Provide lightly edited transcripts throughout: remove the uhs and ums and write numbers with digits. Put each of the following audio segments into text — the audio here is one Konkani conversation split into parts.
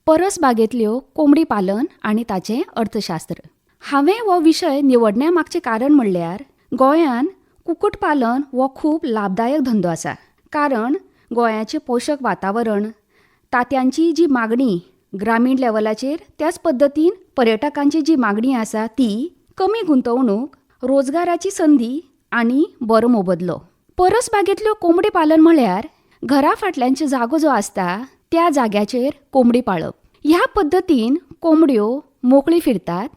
परसबागेंतल्यो कोंबडी पालन आनी ताचें अर्थशास्त्र. हांवें हो विशय निवडण्या मागचें कारण म्हणल्यार गोंयांत कुकूट पालन हो खूब लाभदायक धंदो आसा. कारण गोंयाचें पोशक वातावरण, तांत्यांची जी मागणी ग्रामीण लेवलाचेर, त्याच पद्दतीन पर्यटकांची जी मागणी आसा ती, कमी गुंतवणूक, रोजगाराची संदी आनी बरो मोबदलो. परसबागेंतल्यो कोंबडी पालन म्हळ्यार घरा फाटल्यानचो जागो जो आसता त्या जाग्याचेर कोंबडी पाळप. ह्या पद्दतीन कोंबड्यो मोकळी फिरतात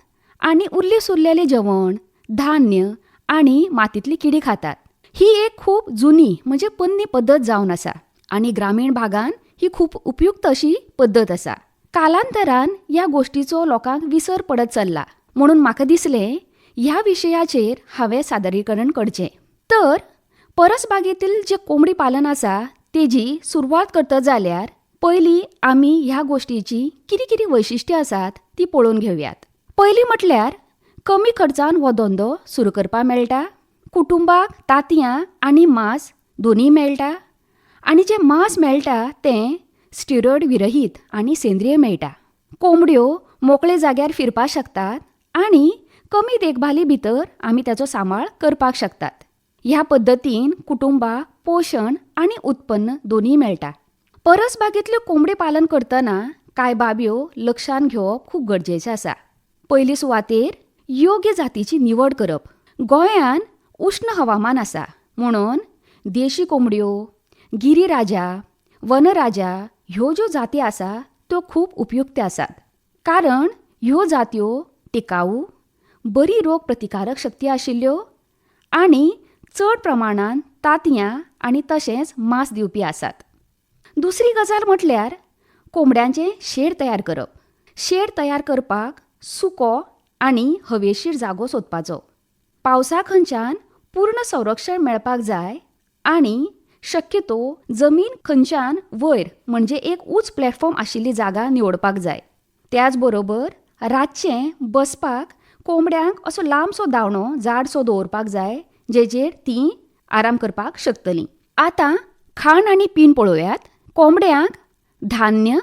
आनी उरले सुरलेलें जेवण, धान्य आनी मातीतली किडी खातात. ही एक खूब जुनी म्हणजे पोरणी पद्दत जावन आसा आनी ग्रामीण भागांत ही खूब उपयुक्त अशी पद्दत आसा. कालांतरान ह्या गोश्टीचो लोकांक विसर पडत चल्ला, म्हणून म्हाका दिसलें ह्या विशयाचेर हांवें सादरीकरण करचें. तर परसबागेंतील जें कोंबडी पालन आसा तेजी सुरवात करतत जाल्यार पयलीं आमी ह्या गोश्टीची कितें कितें वैशिश्ट्य आसात ती पळोवन घेवयात. पयलीं म्हटल्यार कमी खर्चान हो धंदो सुरू करपाक मेळटा. कुटुंबाक तांतयां आनी मांस दोनीय मेळटा आनी जें मांस मेळटा तें स्टिरॉयड विरहीत आनी सेंद्रीय मेळटा. कोंबड्यो मोकळे जाग्यार फिरपाक शकतात आनी कमी देखभाली भितर आमी ताचो सांबाळ करपाक शकतात. ह्या पद्दतीन कुटुंबाक पोशण आनी उत्पन्न दोनीय मेळटा. परसबागेंतल्यो कोंबडी पालन करतना कांय बाबयो लक्षांत घेवप खूब गरजेचें आसा. पयली सुवातेर योग्य जातीची निवड करप. गोंयांत उश्ण हवामान आसा, म्हणून देशी कोंबड्यो, गिरीराजा, वनराजा ह्यो ज्यो जाती आसा त्यो खूब उपयुक्त आसात. कारण ह्यो जात्यो टिकाऊ, बरी रोग प्रतिकारक शक्ती आशिल्ल्यो आनी चड प्रमाणांत तांतयां आनी तशेंच मांस दिवपी आसात. दुसरी गजाल म्हटल्यार कोंबड्यांचें शेड तयार करप. शेड तयार करपाक सुको आनी हवेशीर जागो सोदपाचो. पावसा खंयच्यान पूर्ण संरक्षण मेळपाक जाय आनी शक्यतो जमीन खंयच्यान वयर म्हणजे एक उंच प्लॅटफॉर्म आशिल्ली जागा निवडपाक जाय. त्याच बरोबर रातचें बसपाक कोंबड्यांक असो लांबसो दावणो जाडसो दवरपाक जाय, जेचेर तीं आराम करपाक शकतलीं. आतां खाण आनी पीण पळोवयात. कोंबड्यांक धान्य,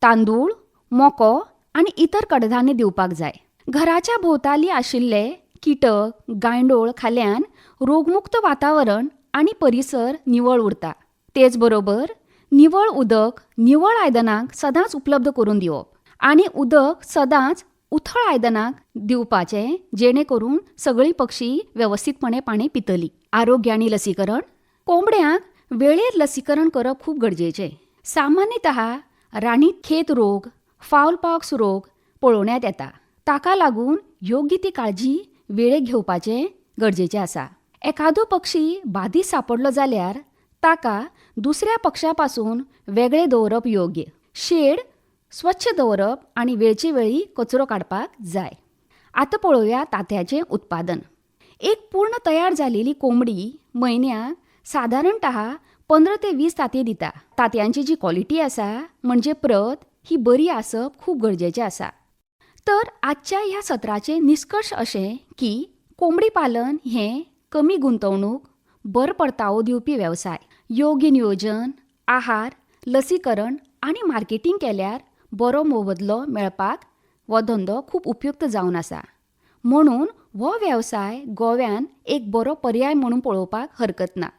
तांदूळ, मको आनी इतर कडधान्य दिवपाक जाय. घराच्या भोंवताली आशिल्ले किटक, गांयडोळ खाल्ल्यान रोगमुक्त वातावरण आनी परिसर निवळ उरता. तेच बरोबर निवळ उदक निवळ आयदनांक सदांच उपलब्ध करून दिवप आनी उदक सदांच उथळ आयदनांक दिवपाचें, जेणे करून सगळीं पक्षी वेवस्थीतपणे पाणी पितलीं. आरोग्य आनी लसीकरण. कोंबड्यांक वेळेर लसीकरण करप खूब गरजेचें. सामान्यतः राणीखेत रोग, फावल पॉक्स रोग पळोवण्यात येता. ताका लागून योग्य ती काळजी वेळेक घेवपाचें गरजेचें आसा. एखादो पक्षी बाधित सापडलो जाल्यार ताका दुसऱ्या पक्षां पासून वेगळे दवरप योग्य. शेड स्वच्छ दवरप आनी वेळचे वेळी कचरो काडपाक जाय. आतां पळोवया तांतयांचें उत्पादन. एक पूर्ण तयार जालेली कोंबडी म्हयन्याक सादारणतः 15 ते 20 तांतये दिता. तांतयांची जी क्वॉलिटी आसा म्हणजे प्रत ही बरी आसप खूब गरजेचें आसा. तर आजच्या ह्या सत्राचें निश्कर्श अशें की कोंबडी पालन हें कमी गुंतवणूक, बरो परतावो दिवपी वेवसाय. योग्य नियोजन, आहार, लसीकरण आनी मार्केटिंग केल्यार बरो मोबदलो मेळपाक हो धंदो खूब उपयुक्त जावन आसा. म्हणून हो वेवसाय गोव्यान एक बरो पर्याय म्हणून पळोवपाक हरकत ना.